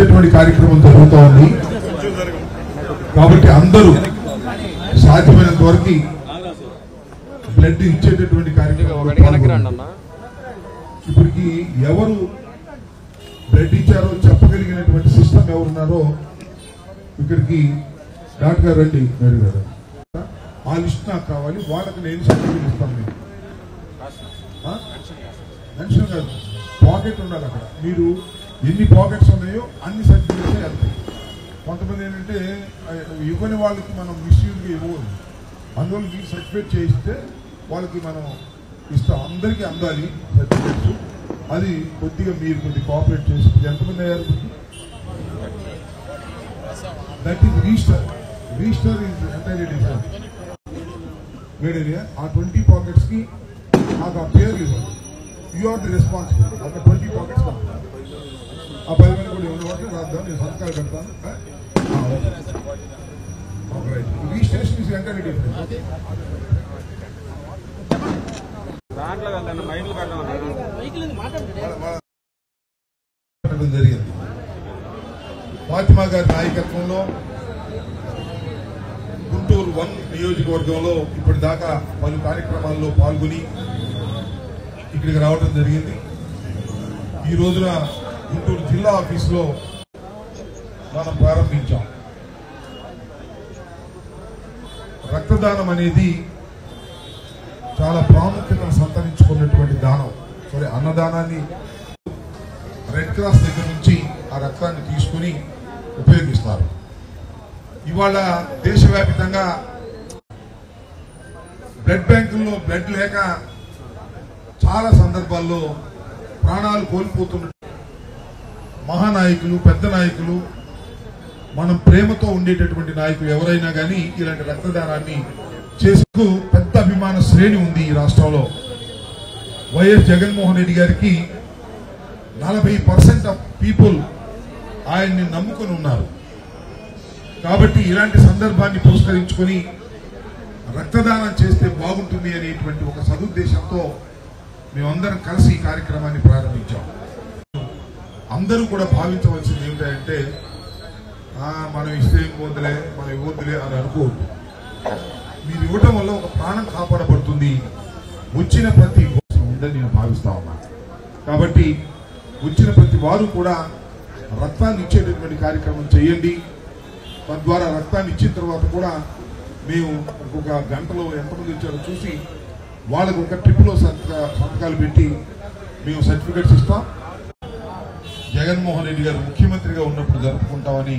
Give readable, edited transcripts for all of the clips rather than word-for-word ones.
ఇచ్చేటువంటి కార్యక్రమం జరుగుతోంది. కాబట్టి అందరూ సాధ్యమైనంత వరకు బ్లడ్ ఇచ్చేటటువంటి కార్యక్రమం. ఇప్పటికి ఎవరు బ్లడ్ ఇచ్చారో చెప్పగలిగినటువంటి సిస్టమ్ ఎవరున్నారో ఇక్కడికి డాక్టర్ గారు రండి, మేడం గారు, ఆ లిస్ట్ నాకు కావాలి. వాళ్ళకి నేను సర్టిఫికేట్ ఇస్తాను. మీరు మెన్షన్ కాదు, పాకెట్ ఉండాలి. అక్కడ మీరు ఎన్ని పాకెట్స్ ఉన్నాయో అన్ని సర్టిఫికేట్స్ వెళ్తాయి. కొంతమంది ఏంటంటే ఇవ్వని వాళ్ళకి మనం మిస్యూజ్గా ఇవ్వదు. అందువల్ల మీరు సర్టిఫికేట్ చేయిస్తే వాళ్ళకి మనం ఇస్తాం. అందరికీ అందాలి సర్టిఫికేట్స్. అది కొద్దిగా మీరు కొద్దిగా కోఆపరేట్ చేసి ఎంతమంది అయ్యారు? That is register. Register is entirely different. వేడేరియా ఆ 20 పాకెట్స్ కి నాకు ఆ పేర్లు ఇవ్వాలి. You are the responsible. ఒక 20 పాకెట్స్ ఆ 10 మంది కూడా ఇవ్వాలి. రాద్దాం, నేను సంతకాలు పెడతాను. Registration is entirely different. జరిగింది ఫాతిమా గారి నాయకత్వంలో గుంటూరు 1 నియోజకవర్గంలో ఇప్పటిదాకా పలు కార్యక్రమాల్లో పాల్గొని ఇక్కడికి రావడం జరిగింది. ఈ రోజున గుంటూరు జిల్లా ఆఫీసులో మనం ప్రారంభించాం. రక్తదానం అనేది చాలా ప్రాముఖ్యతను సంతరించుకున్నటువంటి దానం. అన్నదానాన్ని రెడ్ క్రాస్ దగ్గర నుంచి ఆ రక్తాన్ని తీసుకుని ఉపయోగిస్తారు. ఇవాళ దేశవ్యాప్తంగా బ్లడ్ బ్యాంకుల్లో బ్లడ్ లేక చాలా సందర్భాల్లో ప్రాణాలు కోల్పోతున్న మహానాయకులు, పెద్ద నాయకులు, మనం ప్రేమతో ఉండేటటువంటి నాయకులు ఎవరైనా కానీ ఇలాంటి రక్తదానాన్ని చేసుకు పెద్ద అభిమాన శ్రేణి ఉంది ఈ రాష్ట్రంలో. వైఎస్ జగన్మోహన్ రెడ్డి గారికి 40% ఆఫ్ పీపుల్ ఆయన్ని నమ్ముకొని ఉన్నారు. కాబట్టి ఇలాంటి సందర్భాన్ని పురస్కరించుకొని రక్తదానం చేస్తే బాగుంటుంది అనేటువంటి ఒక సదుద్దేశంతో మేమందరం కలిసి ఈ కార్యక్రమాన్ని ప్రారంభించాం. అందరూ కూడా భావించవలసింది ఏమిటంటే మనం ఇస్తే వద్దులే, మనం ఇవ్వద్దులే అని అనుకోవద్దు. మీరు ఇవ్వటం వల్ల ఒక ప్రాణం కాపాడబడుతుంది. వచ్చిన ప్రతి ఉందని నేను భావిస్తా ఉన్నాను. కాబట్టి వచ్చిన ప్రతి వారు కూడా రక్తాన్ని ఇచ్చేటటువంటి కార్యక్రమం చేయండి. తద్వారా రక్తాన్ని ఇచ్చిన తర్వాత కూడా మేము ఇంకొక గంటలో ఎంతమంది వచ్చారో చూసి వాళ్ళకు ఒక ట్రిప్లో సంతకాలు పెట్టి మేము సర్టిఫికెట్స్ ఇస్తాం. జగన్మోహన్ రెడ్డి గారు ముఖ్యమంత్రిగా ఉన్నప్పుడు జరుపుకుంటామని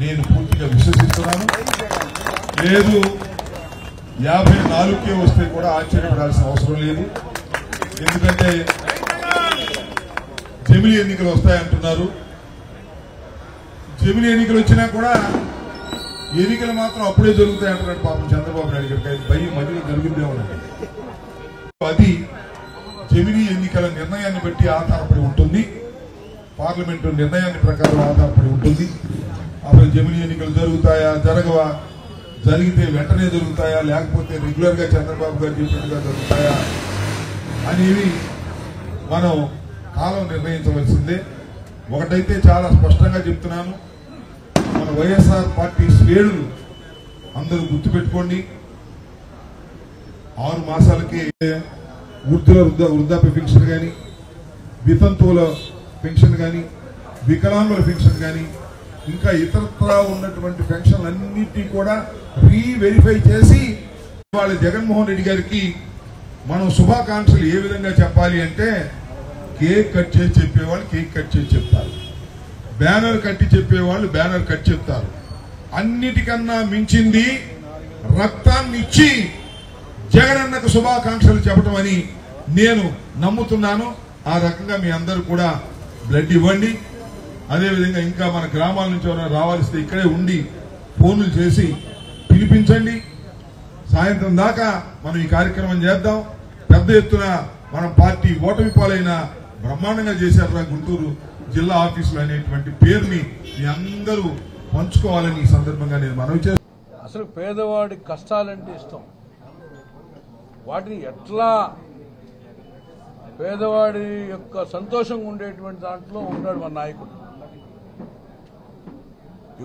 నేను పూర్తిగా విశ్వసిస్తున్నాను. లేదు 54కే వస్తే కూడా ఆశ్చర్యపడాల్సిన అవసరం లేదు. ఎందుకంటే జమిలీ ఎన్నికలు వస్తాయంటున్నారు. జమిలీ ఎన్నికలు వచ్చినా కూడా ఎన్నికలు మాత్రం అప్పుడే జరుగుతాయంటున్నాడు పాపం చంద్రబాబు నాయుడు గారికి. భయం మధ్యలో జరిగిందేమోనండి. అది జమిలీ ఎన్నికల నిర్ణయాన్ని బట్టి ఆధారపడి ఉంటుంది. పార్లమెంటు నిర్ణయాన్ని ప్రకారం ఆధారపడి ఉంటుంది. అసలు జమిలీ ఎన్నికలు జరుగుతాయా, జరగవా, జరిగితే వెంటనే జరుగుతాయా, లేకపోతే రెగ్యులర్ గా చంద్రబాబు గారు చెప్పినట్టుగా జరుగుతాయా అనేవి మనం కాలం నిర్ణయించవలసిందే. ఒకటైతే చాలా స్పష్టంగా చెప్తున్నాను, మన వైఎస్ఆర్ పార్టీ శ్రేణులు అందరూ గుర్తుపెట్టుకోండి. 6 మాసాలకే వృద్ధాప్య పెన్షన్ కానీ, వితంతువుల పెన్షన్ కానీ, వికలాంగుల పెన్షన్ కానీ, ఇంకా ఇతరత్రా ఉన్నటువంటి పెన్షన్లన్నింటినీ కూడా రీవెరిఫై చేసి వాళ్ళ జగన్మోహన్ రెడ్డి గారికి మనం శుభాకాంక్షలు ఏ విధంగా చెప్పాలి అంటే, కేక్ కట్ చేసి చెప్పేవాళ్ళు కేక్ కట్ చేసి చెప్తారు, బ్యానర్ కట్టి చెప్పేవాళ్ళు బ్యానర్ కట్ చెప్తారు. అన్నిటికన్నా మించింది రక్తాన్ని ఇచ్చి జగనన్నకు శుభాకాంక్షలు చెప్పడం అని నేను నమ్ముతున్నాను. ఆ రకంగా మీ అందరూ కూడా బ్లడ్ ఇవ్వండి. అదేవిధంగా ఇంకా మన గ్రామాల నుంచి ఎవరైనా రావాల్సితే ఇక్కడే ఉండి ఫోన్లు చేసి పిలిపించండి. సాయంత్రం దాకా మనం ఈ కార్యక్రమం చేద్దాం. పెద్ద ఎత్తున మనం పార్టీ ఓటమి పాలైన బ్రహ్మాండంగా చేశారు గుంటూరు జిల్లా ఆఫీసులు అనేటువంటి పేరుని మీ అందరూ పంచుకోవాలని ఈ సందర్భంగా నేను మనవి చేస్తాను. అసలు పేదవాడి కష్టాలంటే ఇష్టం. వాటిని ఎట్లా పేదవాడి యొక్క సంతోషంగా ఉండేటువంటి దాంట్లో ఉన్నాడు మన నాయకుడు.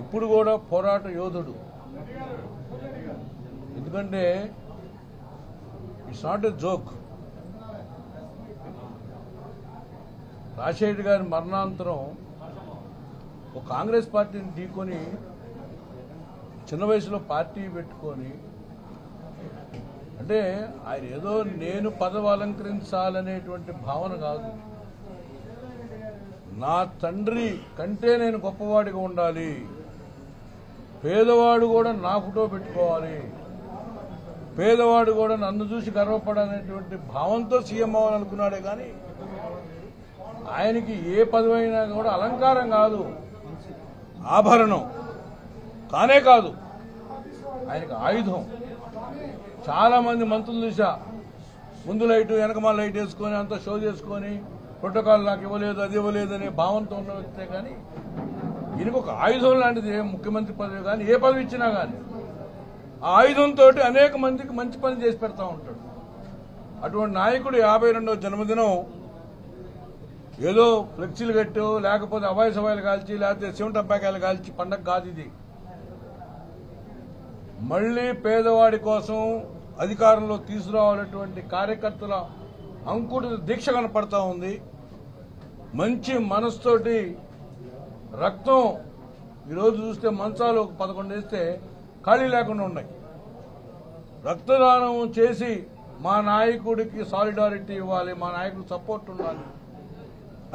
ఎప్పుడు కూడా పోరాట యోధుడు. ఎందుకంటే it's not a joke. Rajasekhar గారి మరణాంతరం ఒక కాంగ్రెస్ పార్టీని ఢీకొని చిన్న వయసులో పార్టీ పెట్టుకొని, అంటే ఆయన ఏదో నేను పదవి అలంకరించాలనేటువంటి భావన కాదు, నా తండ్రి కంటే నేను గొప్పవాడిగా ఉండాలి, పేదవాడు కూడా నా ఫోటో పెట్టుకోవాలి, పేదవాడు కూడా నన్ను చూసి గర్వపడాలనేటువంటి భావంతో సీఎం అవ్వాలనుకున్నాడే కానీ ఆయనకి ఏ పదవి అయినా కూడా అలంకారం కాదు, ఆభరణం కానే కాదు, ఆయనకి ఆయుధం. చాలా మంది మంత్రులు చూసా ముందు లైటు వెనకమాల లైట్ వేసుకొని అంతా షో చేసుకొని ప్రోటోకాల్ నాకు ఇవ్వలేదు అది ఇవ్వలేదు అనే భావంతో ఉన్న వ్యక్తే కానీ ఈయనకు ఒక ఆయుధం లాంటిది ముఖ్యమంత్రి పదవి కానీ ఏ పదవి ఇచ్చినా కానీ ఆ ఆయుధంతో అనేక మందికి మంచి పని చేసి పెడతా ఉంటాడు. అటువంటి నాయకుడు 52వ జన్మదినం ఏదో ఫ్లెక్సీలు కట్టో లేకపోతే అవాయి సవాయిలు కాల్చి లేకపోతే శివంటబ్బాకాయలు కాల్చి పండగ కాదు ఇది. మళ్లీ పేదవాడి కోసం అధికారంలో తీసుకురావాలన్నటువంటి కార్యకర్తల అంకుట దీక్ష కనపడతా ఉంది. మంచి మనసుతోటి రక్తం ఈరోజు చూస్తే మంచాలు 11 వేస్తే ఖాళీ లేకుండా ఉన్నాయి. రక్తదానం చేసి మా నాయకుడికి సాలిడారిటీ ఇవ్వాలి, మా నాయకుడికి సపోర్ట్ ఉండాలి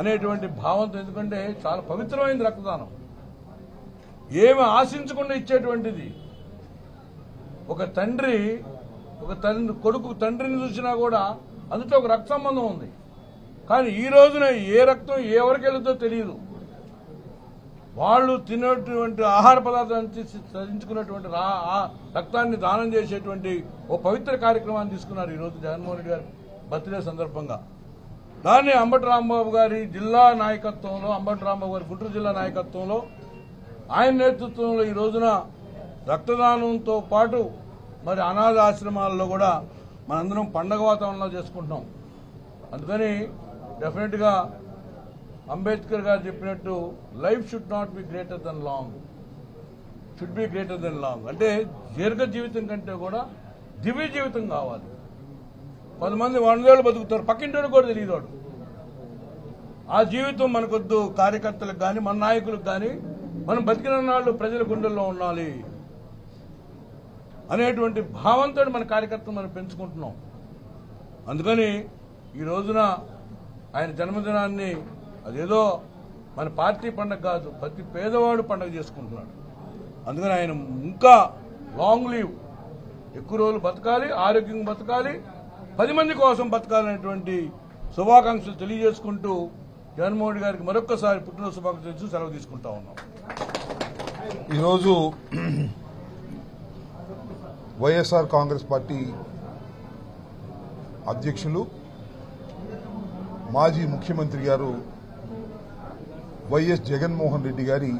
అనేటువంటి భావంతో, ఎందుకంటే చాలా పవిత్రమైనది రక్తదానం, ఏమి ఆశించకుండా ఇచ్చేటువంటిది. ఒక తండ్రి కొడుకు తండ్రిని చూసినా కూడా అందులో ఒక రక్త సంబంధం ఉంది. కానీ ఈ రోజున ఏ రక్తం ఎవరికి వెళ్తుందో తెలియదు. వాళ్ళు తినేటువంటి ఆహార పదార్థాన్ని చదించుకున్నటువంటి రక్తాన్ని దానం చేసేటువంటి ఓ పవిత్ర కార్యక్రమాన్ని తీసుకున్నారు ఈరోజు జగన్మోహన్ రెడ్డి గారి బర్త్డే సందర్భంగా. దాన్ని అంబటి రాంబాబు గారి జిల్లా నాయకత్వంలో, అంబటి రాంబాబు గారి గుంటూరు జిల్లా నాయకత్వంలో, ఆయన నేతృత్వంలో ఈ రోజున రక్తదానంతో పాటు మరి అనాథ ఆశ్రమాల్లో కూడా మనందరం పండగ వాతావరణంలో చేసుకుంటున్నాం. అందుకని డెఫినెట్గా అంబేద్కర్ గారు చెప్పినట్టు life should not be greater than long, should be greater than long. అంటే దీర్ఘ జీవితం కంటే కూడా దివ్య జీవితం కావాలి. 10 మంది 100 ఏళ్ళు బతుకుతారు, పక్కింటి కూడా తెలియదు వాడు. ఆ జీవితం మనకొద్దు. కార్యకర్తలకు కానీ మన నాయకులకు కానీ మనం బతికిన నాళ్ళు ప్రజల గుండెల్లో ఉండాలి అనేటువంటి భావంతో మన కార్యకర్తలు మనం పెంచుకుంటున్నాం. అందుకని ఈ రోజున ఆయన జన్మదినాన్ని అదేదో మన పార్టీ పండగ కాదు, ప్రతి పేదవాడు పండగ చేసుకుంటున్నాడు. అందుకని ఆయన ఇంకా లాంగ్ లీవ్, ఎక్కువ రోజులు బతకాలి, ఆరోగ్యంగా బతకాలి, 10 మంది కోసం బతకాలనేటువంటి శుభాకాంక్షలు తెలియజేసుకుంటూ జగన్మోహన్ గారికి మరొక్కసారి పుట్టినరోజు శుభాకాంక్షలు సెలవు తీసుకుంటా ఉన్నాం. ఈరోజు వైఎస్ఆర్ కాంగ్రెస్ పార్టీ అధ్యక్షులు మాజీ ముఖ్యమంత్రి గారు వైఎస్ జగన్మోహన్ రెడ్డి గారి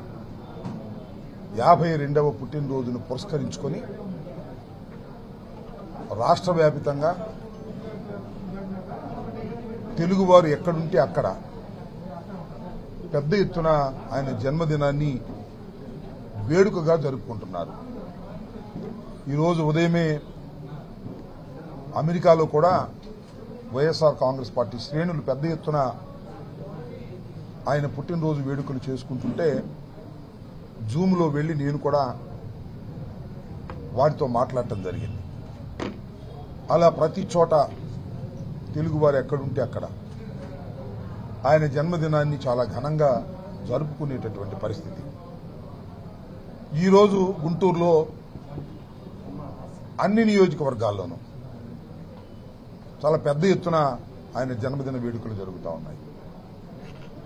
52వ పుట్టినరోజును పురస్కరించుకొని రాష్ట్ర వ్యాపితంగా తెలుగువారు ఎక్కడుంటే అక్కడ పెద్ద ఎత్తున ఆయన జన్మదినాన్ని వేడుకగా జరుపుకుంటున్నారు. ఈరోజు ఉదయమే అమెరికాలో కూడా వైఎస్ఆర్ కాంగ్రెస్ పార్టీ శ్రేణులు పెద్ద ఎత్తున ఆయన పుట్టినరోజు వేడుకలు చేసుకుంటుంటే జూమ్లో వెళ్లి నేను కూడా వారితో మాట్లాడటం జరిగింది. అలా ప్రతి చోట తెలుగువారు ఎక్కడుంటే అక్కడ ఆయన జన్మదినాన్ని చాలా ఘనంగా జరుపుకునేటటువంటి పరిస్థితి. ఈరోజు గుంటూరులో అన్ని నియోజకవర్గాల్లోనూ చాలా పెద్ద ఎత్తున ఆయన జన్మదిన వేడుకలు జరుగుతూ ఉన్నాయి.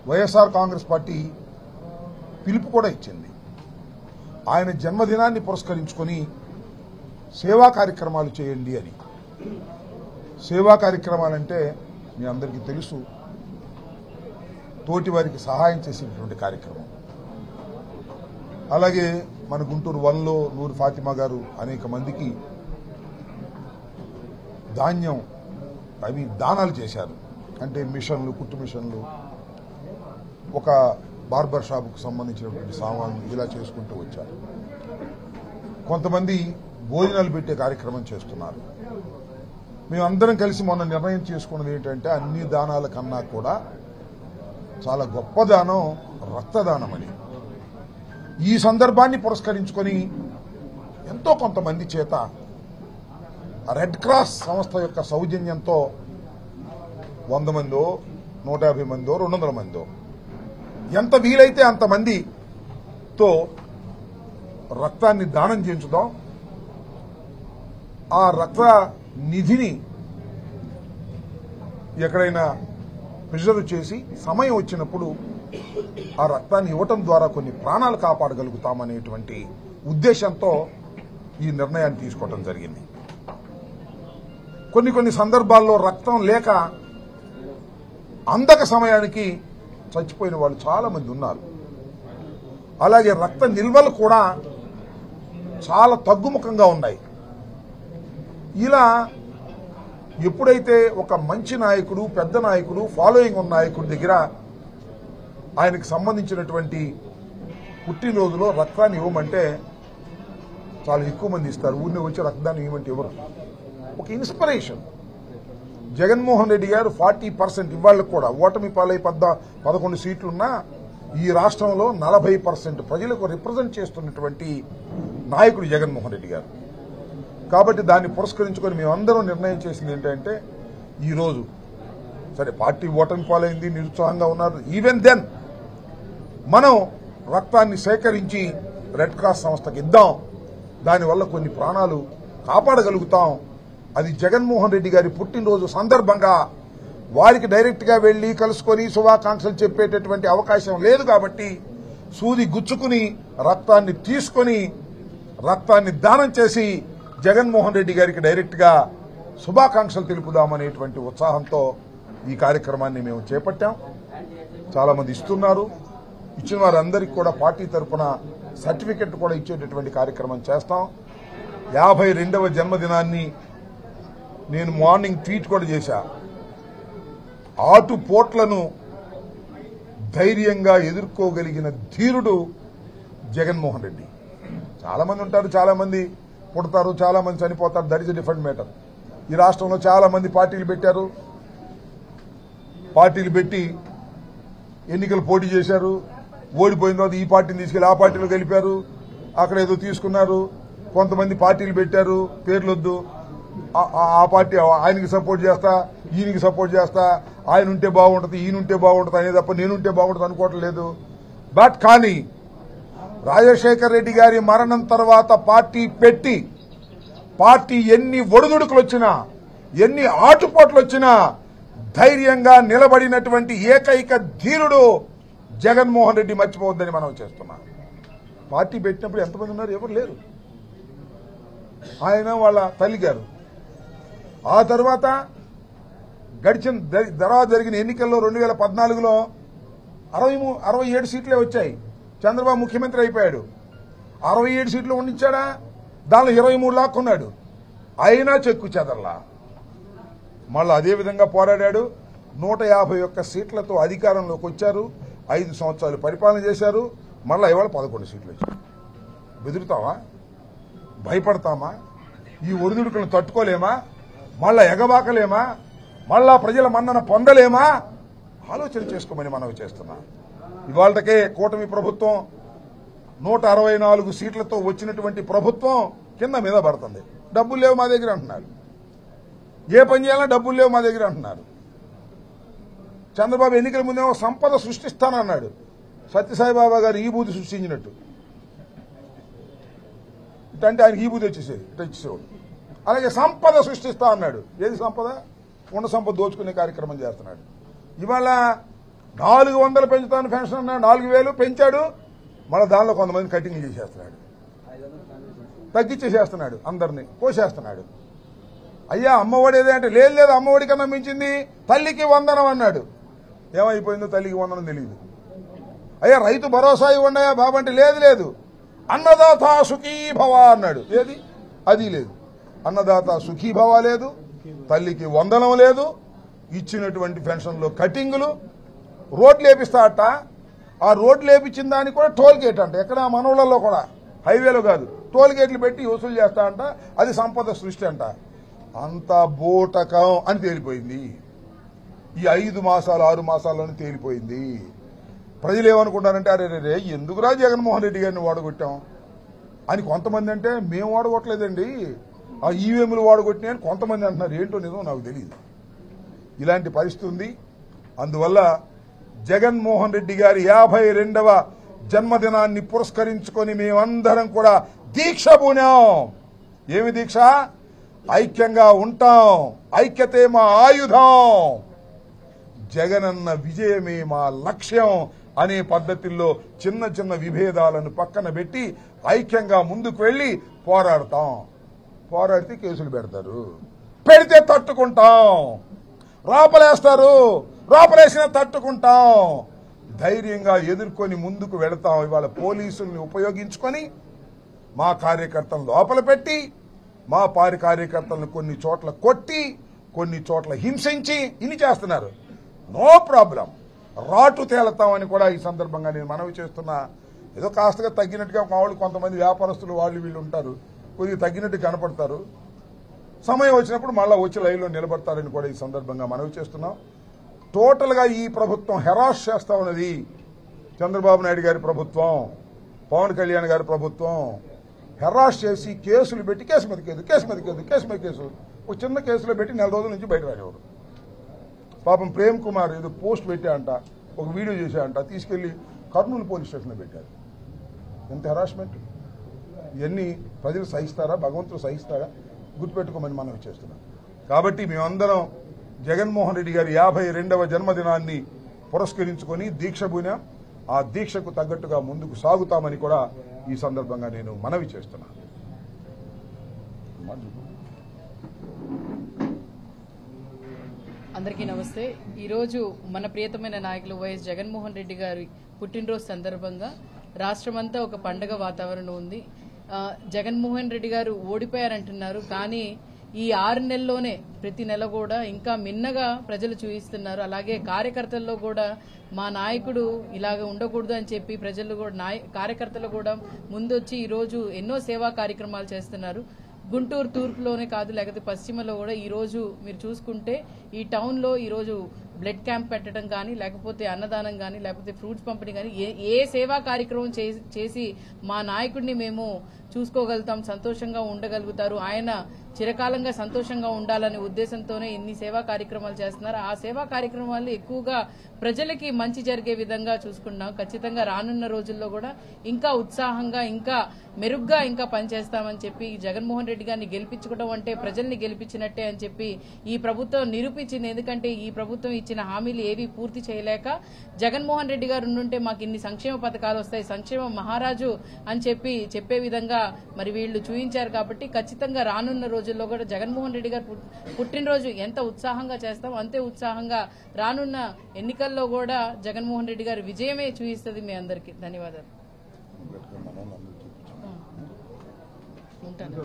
వైఎస్ఆర్ కాంగ్రెస్ పార్టీ పిలుపు కూడా ఇచ్చింది. ఆయన జన్మదినాన్ని పురస్కరించుకొని సేవా కార్యక్రమాలు చేయండి అని. సేవా కార్యక్రమాలంటే మీ అందరికీ తెలుసు, తోటి వారికి సహాయం చేసేటువంటి కార్యక్రమం. అలాగే మన గుంటూరు 1లో నూరు ఫాతిమా గారు అనేక మందికి ధాన్యం దానాలు చేశారు. అంటే మిషన్లు, కుట్టు మిషన్లు, ఒక బార్బర్ షాపుకు సంబంధించినటువంటి సామాన్లు ఇలా చేసుకుంటూ వచ్చారు. కొంతమంది భోజనాలు పెట్టే కార్యక్రమం చేస్తున్నారు. మేమందరం కలిసి మొన్న నిర్ణయం చేసుకున్నది ఏంటంటే అన్ని దానాల కన్నా కూడా చాలా గొప్ప దానం రక్తదానం అని. ఈ సందర్భాన్ని పురస్కరించుకొని ఎంతో కొంతమంది చేత రెడ్ క్రాస్ సంస్థ యొక్క సౌజన్యంతో 100 మందో 150 మందో 200 మందో ఎంత వీలైతే అంతమందితో రక్తాన్ని దానం చేయించుదాం. ఆ రక్త నిధిని ఎక్కడైనా ప్రిజర్వ్ చేసి సమయం వచ్చినప్పుడు ఆ రక్తాన్ని ఇవ్వటం ద్వారా కొన్ని ప్రాణాలు కాపాడగలుగుతామనేటువంటి ఉద్దేశంతో ఈ నిర్ణయాన్ని తీసుకోవడం జరిగింది. కొన్ని సందర్భాల్లో రక్తం లేక అందక సమయానికి చచ్చిపోయిన వాళ్ళు చాలా మంది ఉన్నారు. అలాగే రక్త నిల్వలు కూడా చాలా తగ్గుముఖంగా ఉన్నాయి. ఇలా ఎప్పుడైతే ఒక మంచి నాయకుడు, పెద్ద నాయకుడు, ఫాలోయింగ్ ఉన్న నాయకుడి దగ్గర ఆయనకు సంబంధించినటువంటి పుట్టినరోజులో రక్తాన్ని ఇవ్వమంటే చాలా ఎక్కువ మంది ఇస్తారు. ఊరిని వచ్చి రక్తాన్ని ఇవ్వమంటే ఇవ్వరు. ఒక ఇన్స్పిరేషన్. జగన్మోహన్ రెడ్డి గారు 40% ఇవాళ కూడా ఓటమి పాలై 11 సీట్లున్నా ఈ రాష్ట్రంలో 40% ప్రజలకు రిప్రజెంట్ చేస్తున్నటువంటి నాయకుడు జగన్మోహన్ రెడ్డి గారు. కాబట్టి దాన్ని పురస్కరించుకొని మేమందరం నిర్ణయం చేసింది ఏంటంటే ఈరోజు సరే పార్టీ ఓటమి పాలైంది, నిరుత్సాహంగా ఉన్నారు. ఈవెన్ దెన్ మనం రక్తాన్ని సేకరించి రెడ్ క్రాస్ సంస్థకి ఇద్దాం. దానివల్ల కొన్ని ప్రాణాలు కాపాడగలుగుతాం. అది జగన్మోహన్ రెడ్డి గారి పుట్టినరోజు సందర్భంగా వారికి డైరెక్ట్ గా వెళ్లి కలుసుకొని శుభాకాంక్షలు చెప్పేటటువంటి అవకాశం లేదు. కాబట్టి సూది గుచ్చుకుని రక్తాన్ని తీసుకొని రక్తాన్ని దానం చేసి జగన్మోహన్ రెడ్డి గారికి డైరెక్ట్ గా శుభాకాంక్షలు తెలుపుదామనేటువంటి ఉత్సాహంతో ఈ కార్యక్రమాన్ని మేము చేపట్టాం. చాలా మంది ఇస్తున్నారు. ఇచ్చిన వారందరికీ కూడా పార్టీ తరఫున సర్టిఫికెట్ కూడా ఇచ్చేటటువంటి కార్యక్రమం చేస్తాం. 52వ జన్మదినాన్ని నేను మార్నింగ్ ట్వీట్ కూడా చేశా. ఆటుపోట్లను ధైర్యంగా ఎదుర్కోగలిగిన ధీరుడు జగన్మోహన్ రెడ్డి. చాలా మంది ఉంటారు, చాలా మంది పుడతారు, చాలా మంది చనిపోతారు. That is a different matter. ఈ రాష్ట్రంలో చాలా మంది పార్టీలు పెట్టారు. పార్టీలు పెట్టి ఎన్నికలు పోటీ చేశారు. ఓడిపోయిన తర్వాత ఈ పార్టీని తీసుకెళ్లి ఆ పార్టీలో గెలిపారు. అక్కడ ఏదో తీసుకున్నారు. కొంతమంది పార్టీలు పెట్టారు, పేర్లొద్దు. ఆ పార్టీ ఆయనకి సపోర్ట్ చేస్తా, ఈయనకి సపోర్ట్ చేస్తా, ఆయన ఉంటే బాగుంటుంది, ఈయన ఉంటే బాగుంటుంది అనే తప్ప నేనుంటే బాగుంటుంది అనుకోవటం లేదు. బట్ కానీ రాజశేఖర్ రెడ్డి గారి మరణం తర్వాత పార్టీ పెట్టి పార్టీ ఎన్ని ఒడిదుడుకులు వచ్చినా, ఎన్ని ఆటుపోట్లు వచ్చినా ధైర్యంగా నిలబడినటువంటి ఏకైక ధీరుడు జగన్మోహన్ రెడ్డి. మర్చిపోవద్దని మనం చేస్తున్నాం. పార్టీ పెట్టినప్పుడు ఎంతమంది ఉన్నారు? ఎవరు లేరు. ఆయన వాళ్ళ తల్లి గారు. ఆ తర్వాత తర్వాత జరిగిన ఎన్నికల్లో 2014లో 67 సీట్లే వచ్చాయి. చంద్రబాబు ముఖ్యమంత్రి అయిపోయాడు. 67 సీట్లు ఉండించాడా? దానిలో 23 లాక్కున్నాడు. అయినా చెక్కు చెదర్లా. మళ్ళీ అదేవిధంగా పోరాడాడు. 151 సీట్లతో అధికారంలోకి వచ్చారు. 5 సంవత్సరాలు పరిపాలన చేశారు. మళ్ళా ఇవాళ 11 సీట్లు వచ్చాయి. బెదురుతామా? భయపడతామా? ఈ ఒడిదుడుకులను తట్టుకోలేమా? మళ్ళా ఎగబాకలేమా? మళ్ళా ప్రజల మన్నన పొందలేమా? ఆలోచన చేసుకోమని మనవి చేస్తున్నా. ఇవాళకే కూటమి ప్రభుత్వం 164 సీట్లతో వచ్చినటువంటి ప్రభుత్వం కింద మీద పడుతుంది. డబ్బులు లేవు మా దగ్గర అంటున్నారు. ఏ పని చేయాలన్నా డబ్బులు లేవు మా దగ్గర అంటున్నారు. చంద్రబాబు ఎన్నికల ముందేమో సంపద సృష్టిస్తానన్నాడు. సత్యసాయిబాబా గారు ఈ బూది సృష్టించినట్టు. ఇటంటే ఆయనకి ఈ బూది వచ్చేసేవాడు. అలాగే సంపద సృష్టిస్తా అన్నాడు. ఏది సంపద? ఉన్న సంపద దోచుకునే కార్యక్రమం చేస్తున్నాడు. ఇవాళ 400 పెంచుతాను పెన్షన్ అన్నాడు. 4000 పెంచాడు. మళ్ళీ దానిలో కొంతమంది కటింగ్ చేసేస్తున్నాడు, తగ్గించేసేస్తున్నాడు, అందరినీ కోసేస్తున్నాడు. అయ్యా అమ్మఒడి ఏదే అంటే లేదు అమ్మఒడి కన్నా మించింది తల్లికి వందనం అన్నాడు. ఏమైపోయిందో తల్లికి వందనం తెలియదు. అయ్యా రైతు భరోసా ఇవ్వండియా బాబు అంటే లేదు అన్నదాత సుఖీభవ అన్నాడు. ఏది? అది లేదు. అన్నదాత సుఖీభవ లేదు, తల్లికి వందనం లేదు, ఇచ్చినటువంటి పెన్షన్లో కటింగులు, రోడ్లు వేపిస్తా అట్ట. ఆ రోడ్లు వేపించిన దానికి కూడా టోల్ గేట్ అంట. ఎక్కడ మనవులలో కూడా, హైవేలో కాదు, టోల్ గేట్లు పెట్టి వసూలు చేస్తా అంట. అది సంపద సృష్టి అంట. అంత బూటకం అని తేలిపోయింది. ఈ 5 మాసాలు 6 మాసాల్లోనే తేలిపోయింది. ప్రజలు ఏమనుకుంటారంటే, అరే రే ఎందుకురా జగన్మోహన్ రెడ్డి గారిని వాడగొట్టాం అని కొంతమంది అంటే, మేము వాడగొట్టలేదండి, ఆ ఈవీఎంలు వాడగొట్టినాయి అని కొంతమంది అంటున్నారు. ఏంటో నిజం నాకు తెలియదు. ఇలాంటి పరిస్థితి ఉంది. అందువల్ల జగన్మోహన్ రెడ్డి గారి 52వ జన్మదినాన్ని పురస్కరించుకొని మేమందరం కూడా దీక్ష పూనాం. ఏమి దీక్ష? ఐక్యంగా ఉంటాం, ఐక్యతే మా ఆయుధం, జగనన్న విజయమే మా లక్ష్యం అనే పద్ధతుల్లో చిన్న చిన్న విభేదాలను పక్కన పెట్టి ఐక్యంగా ముందుకు వెళ్లి పోరాడతాం. పోరాడితే కేసులు పెడతారు, పెడితే తట్టుకుంటాం. రాపలేస్తారు, రాపలేసినా తట్టుకుంటాం. ధైర్యంగా ఎదుర్కొని ముందుకు వెళతాం. ఇవాళ పోలీసుల్ని ఉపయోగించుకొని మా కార్యకర్తలను లోపల పెట్టి, మా కార్యకర్తలను కొన్ని చోట్ల కొట్టి, కొన్ని చోట్ల హింసించి ఇన్ని చేస్తున్నారు. నో ప్రాబ్లం, రాటు తేలతామని కూడా ఈ సందర్భంగా నేను మనవి చేస్తున్నా. ఏదో కాస్తగా తగ్గినట్టుగా వాళ్ళు కొంతమంది వ్యాపారస్తులు వాళ్ళు వీళ్ళు ఉంటారు, కొద్దిగా తగ్గినట్టు కనపడతారు. సమయం వచ్చినప్పుడు మళ్ళా వచ్చి లైన్లో నిలబడతారని కూడా ఈ సందర్భంగా మనవి చేస్తున్నాం. టోటల్గా ఈ ప్రభుత్వం హెరాస్ చేస్తా ఉన్నది. చంద్రబాబు నాయుడు గారి ప్రభుత్వం, పవన్ కళ్యాణ్ గారి ప్రభుత్వం హెరాస్ చేసి కేసులు పెట్టి కేసు మీద కేసు ఒక చిన్న కేసులో పెట్టి 4 రోజుల నుంచి బయట రానివాడు. పాపం ప్రేమ్ కుమార్ ఏదో పోస్ట్ పెట్టా అంట, ఒక వీడియో చేశా అంట, తీసుకెళ్లి కర్నూలు పోలీస్ స్టేషన్లో పెట్టారు. ఎంత హెరాస్మెంట్! ఇవన్నీ ప్రజలు సహిస్తారా? భగవంతుడు సహిస్తారా? గుర్తుపెట్టుకోమని మనం చేస్తున్నాం. కాబట్టి మేమందరం జగన్మోహన్ రెడ్డి గారి 52వ జన్మదినాన్ని పురస్కరించుకొని దీక్ష పూనాం. ఆ దీక్షకు తగ్గట్టుగా ముందుకు సాగుతామని కూడా ఈ సందర్భంగా నేను మనవి చేస్తున్నాను. అందరికీ నమస్తే. ఈరోజు మన ప్రియతమైన నాయకులు వైఎస్ జగన్మోహన్ రెడ్డి గారి పుట్టినరోజు సందర్భంగా రాష్ట్రమంతా ఒక పండగ వాతావరణం ఉంది. జగన్మోహన్ రెడ్డి గారు ఓడిపోయారంటున్నారు, కానీ ఈ 6 నెలల్లోనే ప్రతి నెల కూడా ఇంకా మిన్నగా ప్రజలు చూపిస్తున్నారు. అలాగే కార్యకర్తల్లో కూడా మా నాయకుడు ఇలాగ ఉండకూడదు అని చెప్పి ప్రజలు కూడా కార్యకర్తలు కూడా ముందొచ్చి ఈరోజు ఎన్నో సేవా కార్యక్రమాలు చేస్తున్నారు. గుంటూరు తూర్పులోనే కాదు, లేకపోతే పశ్చిమలో కూడా ఈరోజు మీరు చూసుకుంటే ఈ టౌన్లో ఈరోజు బ్లడ్ క్యాంప్ పెట్టడం కానీ, లేకపోతే అన్నదానం కానీ, లేకపోతే ఫ్రూట్స్ పంపిణీ కానీ, ఏ సేవా కార్యక్రమం చేసి మా నాయకుడిని మేము చూసుకోగలుగుతాం, సంతోషంగా ఉండగలుగుతారు, ఆయన చిరకాలంగా సంతోషంగా ఉండాలనే ఉద్దేశంతోనే ఇన్ని సేవా కార్యక్రమాలు చేస్తున్నారు. ఆ సేవా కార్యక్రమాలు ఎక్కువగా ప్రజలకి మంచి జరిగే విధంగా చూసుకున్నాం. ఖచ్చితంగా రానున్న రోజుల్లో కూడా ఇంకా ఉత్సాహంగా, ఇంకా మెరుగ్గా ఇంకా పనిచేస్తామని చెప్పి, జగన్మోహన్ రెడ్డి గారిని గెలిపించుకోవడం అంటే ప్రజల్ని గెలిపించినట్టే అని చెప్పి ఈ ప్రభుత్వం నిరూపించింది. ఎందుకంటే ఈ ప్రభుత్వం ఇచ్చిన హామీలు ఏవి పూర్తి చేయలేక, జగన్మోహన్ రెడ్డి గారు ఉండుంటే మాకు ఇన్ని సంక్షేమ పథకాలు వస్తాయి, సంక్షేమ మహారాజు అని చెప్పే విధంగా మరి వీళ్ళు చూపించారు. కాబట్టి ఖచ్చితంగా రానున్న రోజుల్లో కూడా జగన్మోహన్ రెడ్డి గారు పుట్టినరోజు ఎంత ఉత్సాహంగా చేస్తాం, అంతే ఉత్సాహంగా రానున్న ఎన్నికల్లో కూడా జగన్మోహన్ రెడ్డి గారి విజయమే చూపిస్తుంది. మీ అందరికీ ధన్యవాదాలు. ఉంటాను.